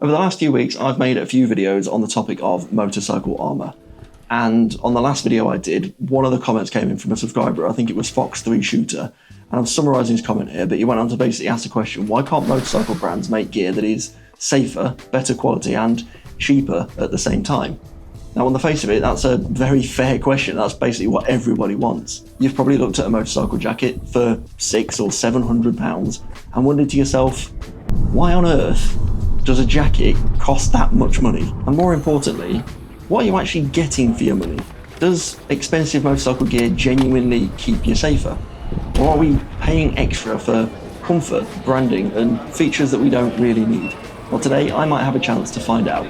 Over the last few weeks, I've made a few videos on the topic of motorcycle armour. And on the last video I did, one of the comments came in from a subscriber, I think it was Fox3 Shooter, and I'm summarising his comment here, but he went on to basically ask the question, why can't motorcycle brands make gear that is safer, better quality and cheaper at the same time? Now on the face of it, that's a very fair question. That's basically what everybody wants. You've probably looked at a motorcycle jacket for £600 or £700 and wondered to yourself, why on earth does a jacket cost that much money? And more importantly, what are you actually getting for your money? Does expensive motorcycle gear genuinely keep you safer? Or are we paying extra for comfort, branding, and features that we don't really need? Well, today I might have a chance to find out.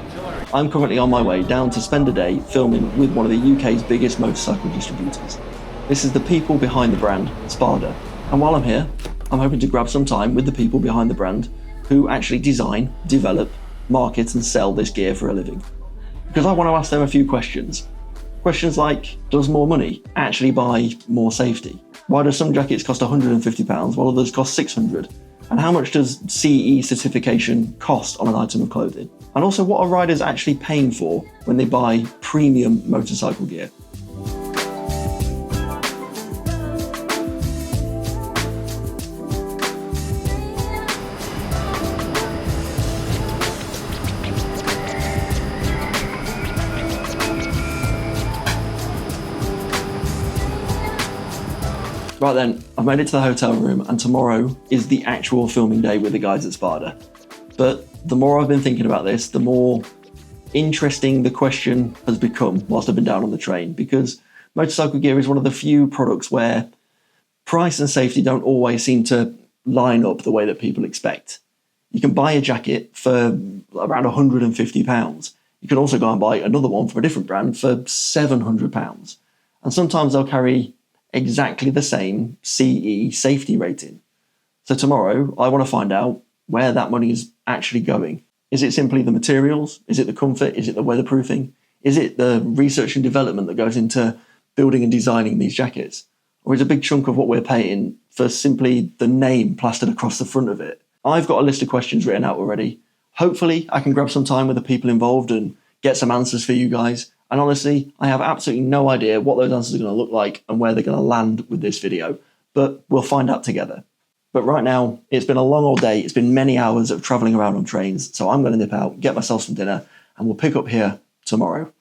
I'm currently on my way down to spend a day filming with one of the UK's biggest motorcycle distributors. This is the people behind the brand, Spada. And while I'm here, I'm hoping to grab some time with the people behind the brand who actually design, develop, market and sell this gear for a living. Because I want to ask them a few questions. Questions like, does more money actually buy more safety? Why do some jackets cost £150 while others cost £600? And how much does CE certification cost on an item of clothing? And also, what are riders actually paying for when they buy premium motorcycle gear? Right then, I've made it to the hotel room and tomorrow is the actual filming day with the guys at Spada. But the more I've been thinking about this, the more interesting the question has become whilst I've been down on the train, because motorcycle gear is one of the few products where price and safety don't always seem to line up the way that people expect. You can buy a jacket for around £150. You can also go and buy another one from a different brand for £700. And sometimes they'll carry exactly the same CE safety rating. So tomorrow, I want to find out where that money is actually going. Is it simply the materials? Is it the comfort? Is it the weatherproofing? Is it the research and development that goes into building and designing these jackets? Or is a big chunk of what we're paying for simply the name plastered across the front of it? I've got a list of questions written out already. Hopefully, I can grab some time with the people involved and get some answers for you guys. And honestly, I have absolutely no idea what those answers are going to look like and where they're going to land with this video, but we'll find out together. But right now, it's been a long old day. It's been many hours of travelling around on trains, so I'm going to nip out, get myself some dinner, and we'll pick up here tomorrow.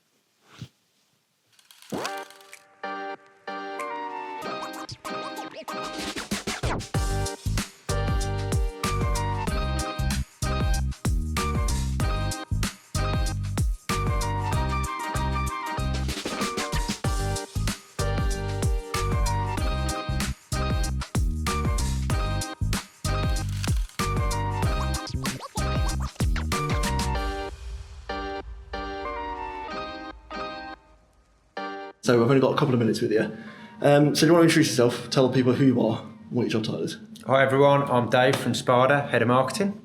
So I've only got a couple of minutes with you. So do you want to introduce yourself, tell people who you are, and what your job title is? Hi everyone, I'm Dave from Spada, Head of Marketing.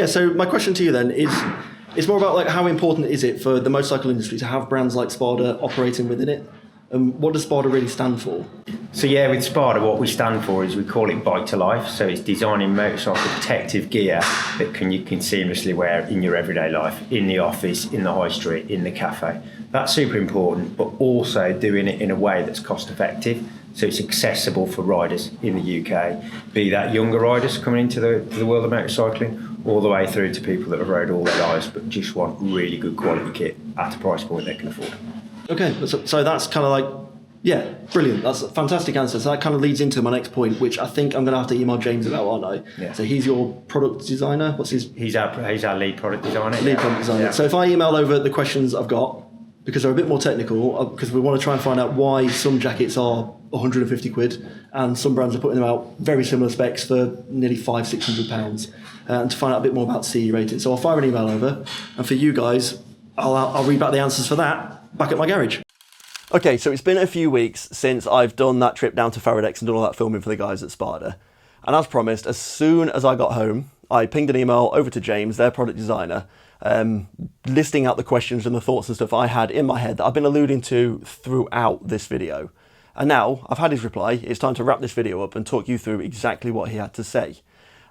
So my question to you then is, it's more about like how important is it for the motorcycle industry to have brands like Spada operating within it? And what does Spada really stand for? So yeah, with Spada what we stand for is we call it Bike to Life. So it's designing motorcycle protective gear that you can seamlessly wear in your everyday life, in the office, in the high street, in the cafe. That's super important, but also doing it in a way that's cost effective. So it's accessible for riders in the UK, be that younger riders coming into the world of motorcycling, all the way through to people that have rode all their lives but just want really good quality kit at a price point they can afford. Okay, so that's kind of like, yeah, brilliant. That's a fantastic answer. So that kind of leads into my next point, which I think I'm going to have to email James about, aren't I? Yeah. So he's your product designer? What's his? He's our lead product designer. Product designer. Yeah. So if I email over the questions I've got, because they're a bit more technical, because we want to try and find out why some jackets are 150 quid and some brands are putting them out very similar specs for nearly £500-600, and to find out a bit more about CE rating. So I'll fire an email over, and for you guys, I'll read back the answers for that back at my garage. Okay, so it's been a few weeks since I've done that trip down to Feridax and done all that filming for the guys at Spada. And as promised, as soon as I got home, I pinged an email over to James, their product designer, listing out the questions and the thoughts and stuff I had in my head that I've been alluding to throughout this video. And now I've had his reply. It's time to wrap this video up and talk you through exactly what he had to say.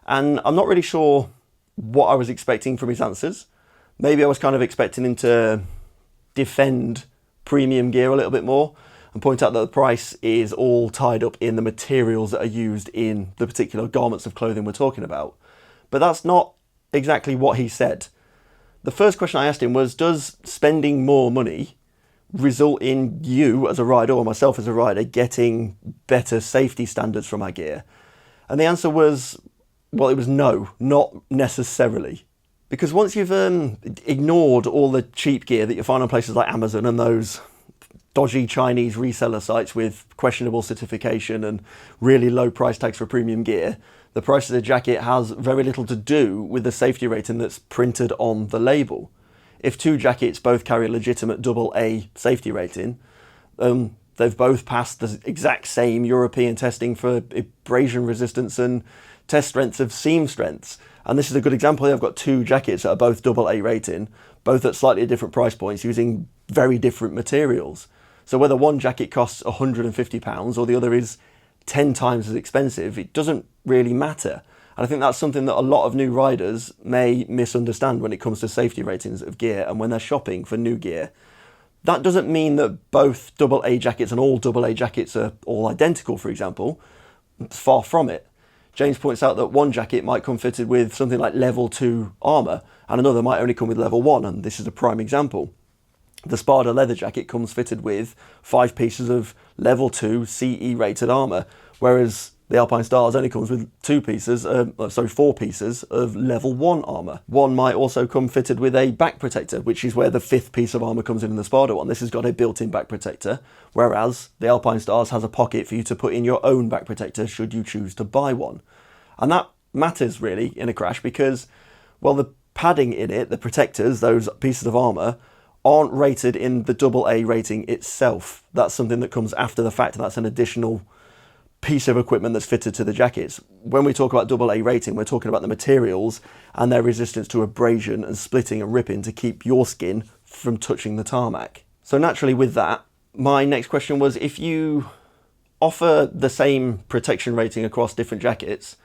And I'm not really sure what I was expecting from his answers, Maybe I was kind of expecting him to defend premium gear a little bit more and point out that the price is all tied up in the materials that are used in the particular garments of clothing we're talking about. But that's not exactly what he said. The first question I asked him was, does spending more money result in you as a rider or myself as a rider getting better safety standards from our gear? And the answer was, well, it was no, not necessarily. Because once you've ignored all the cheap gear that you find on places like Amazon and those dodgy Chinese reseller sites with questionable certification and really low price tags for premium gear, the price of the jacket has very little to do with the safety rating that's printed on the label. If two jackets both carry a legitimate AA safety rating, they've both passed the exact same European testing for abrasion resistance and test strengths of seam strengths. And this is a good example here. I've got two jackets that are both AA rating, both at slightly different price points using very different materials. So whether one jacket costs £150 or the other is 10 times as expensive, it doesn't really matter. And I think that's something that a lot of new riders may misunderstand when it comes to safety ratings of gear and when they're shopping for new gear. That doesn't mean that both AA jackets and all AA jackets are all identical, for example. It's far from it. James points out that one jacket might come fitted with something like level 2 armour and another might only come with level 1, and this is a prime example. The Spada leather jacket comes fitted with 5 pieces of level 2 CE rated armour, whereas the Alpine Stars only comes with 4 pieces of level 1 armour. One might also come fitted with a back protector, which is where the 5th piece of armour comes in the Spada one. This has got a built-in back protector, whereas the Alpine Stars has a pocket for you to put in your own back protector should you choose to buy one. And that matters really in a crash because, well, the padding in it, the protectors, those pieces of armour, aren't rated in the AA rating itself. That's something that comes after the fact. That's an additional piece of equipment that's fitted to the jackets. When we talk about AA rating, we're talking about the materials and their resistance to abrasion and splitting and ripping to keep your skin from touching the tarmac. So naturally with that, my next question was, if you offer the same protection rating across different jackets,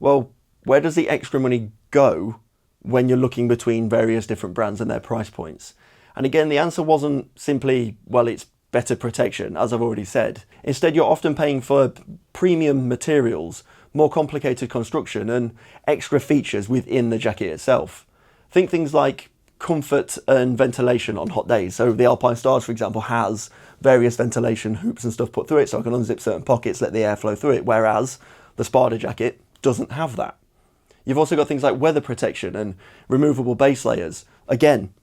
well, where does the extra money go when you're looking between various different brands and their price points? And again, the answer wasn't simply, well, it's better protection, as I've already said. Instead, you're often paying for premium materials, more complicated construction, and extra features within the jacket itself. Think things like comfort and ventilation on hot days. So the Alpine Stars, for example, has various ventilation hoops and stuff put through it, so I can unzip certain pockets, let the air flow through it, whereas the Spada jacket doesn't have that. You've also got things like weather protection and removable base layers. Again,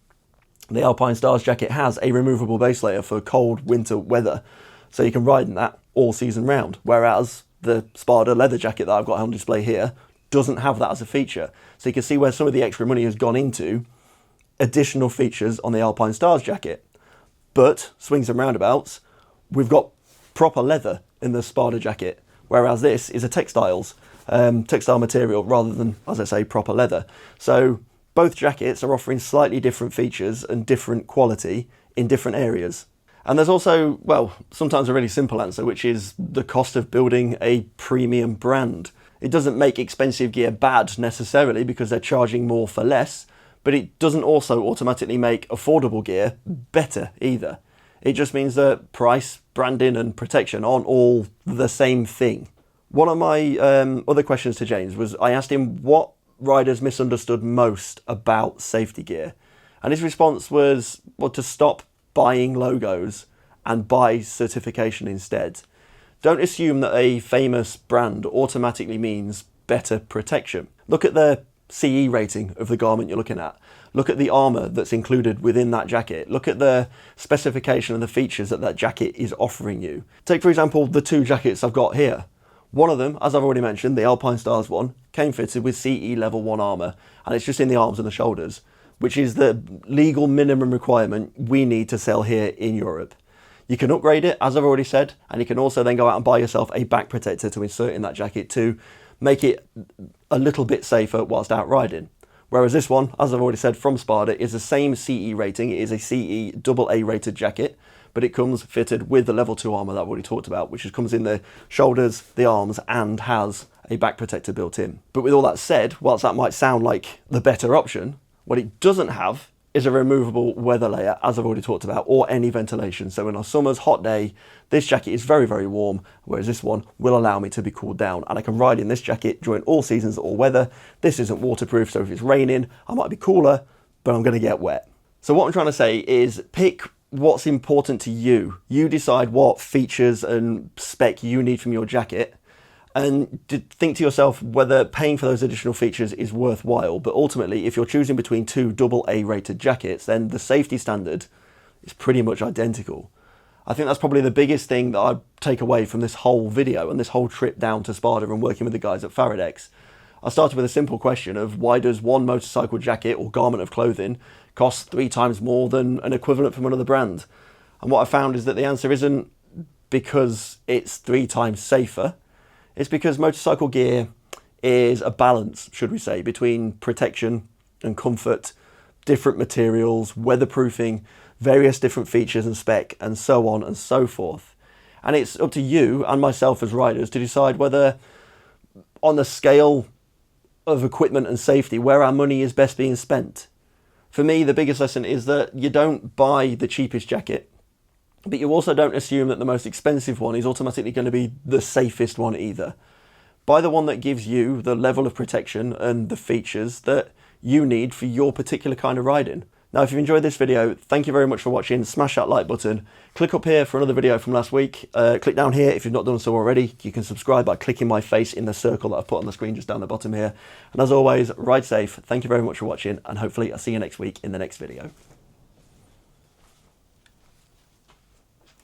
the Alpine Stars jacket has a removable base layer for cold winter weather, so you can ride in that all season round, whereas the Spada leather jacket that I've got on display here doesn't have that as a feature. So you can see where some of the extra money has gone into additional features on the Alpine Stars jacket. But, swings and roundabouts, we've got proper leather in the Spada jacket, whereas this is a textile material rather than, as I say, proper leather. So both jackets are offering slightly different features and different quality in different areas. And there's also, well, sometimes a really simple answer, which is the cost of building a premium brand. It doesn't make expensive gear bad necessarily because they're charging more for less, but it doesn't also automatically make affordable gear better either. It just means that price, branding and protection aren't all the same thing. One of my other questions to James was, I asked him what riders misunderstood most about safety gear. And his response was, well, to stop buying logos and buy certification instead. Don't assume that a famous brand automatically means better protection. Look at the CE rating of the garment you're looking at. Look at the armour that's included within that jacket. Look at the specification and the features that that jacket is offering you. Take, for example, the two jackets I've got here. One of them, as I've already mentioned, the Alpine Stars one, came fitted with CE level 1 armour, and it's just in the arms and the shoulders, which is the legal minimum requirement we need to sell here in Europe. You can upgrade it, as I've already said, and you can also then go out and buy yourself a back protector to insert in that jacket to make it a little bit safer whilst out riding. Whereas this one, as I've already said, from Spada, is the same CE rating. It is a CE AA rated jacket, but it comes fitted with the level 2 armour that I've already talked about, which comes in the shoulders, the arms, and has a back protector built in. But with all that said, whilst that might sound like the better option, what it doesn't have is a removable weather layer, as I've already talked about, or any ventilation. So in our summer's hot day, this jacket is very, very warm, whereas this one will allow me to be cooled down. And I can ride in this jacket during all seasons, all weather. This isn't waterproof, so if it's raining, I might be cooler, but I'm gonna get wet. So what I'm trying to say is pick what's important to you. You decide what features and spec you need from your jacket, and think to yourself whether paying for those additional features is worthwhile. But ultimately, if you're choosing between two AA rated jackets, then the safety standard is pretty much identical. I think that's probably the biggest thing that I take away from this whole video and this whole trip down to Spada and working with the guys at Feridax. I started with a simple question of why does one motorcycle jacket or garment of clothing cost 3 times more than an equivalent from another brand? And what I found is that the answer isn't because it's 3 times safer. It's because motorcycle gear is a balance, should we say, between protection and comfort, different materials, weatherproofing, various different features and spec, and so on and so forth. And it's up to you and myself as riders to decide whether, on the scale of equipment and safety, where our money is best being spent. For me, the biggest lesson is that you don't buy the cheapest jacket, but you also don't assume that the most expensive one is automatically going to be the safest one either. Buy the one that gives you the level of protection and the features that you need for your particular kind of riding. Now, if you've enjoyed this video, thank you very much for watching. Smash that like button. Click up here for another video from last week. Click down here if you've not done so already. You can subscribe by clicking my face in the circle that I've put on the screen just down the bottom here. And as always, ride safe. Thank you very much for watching, and hopefully I'll see you next week in the next video.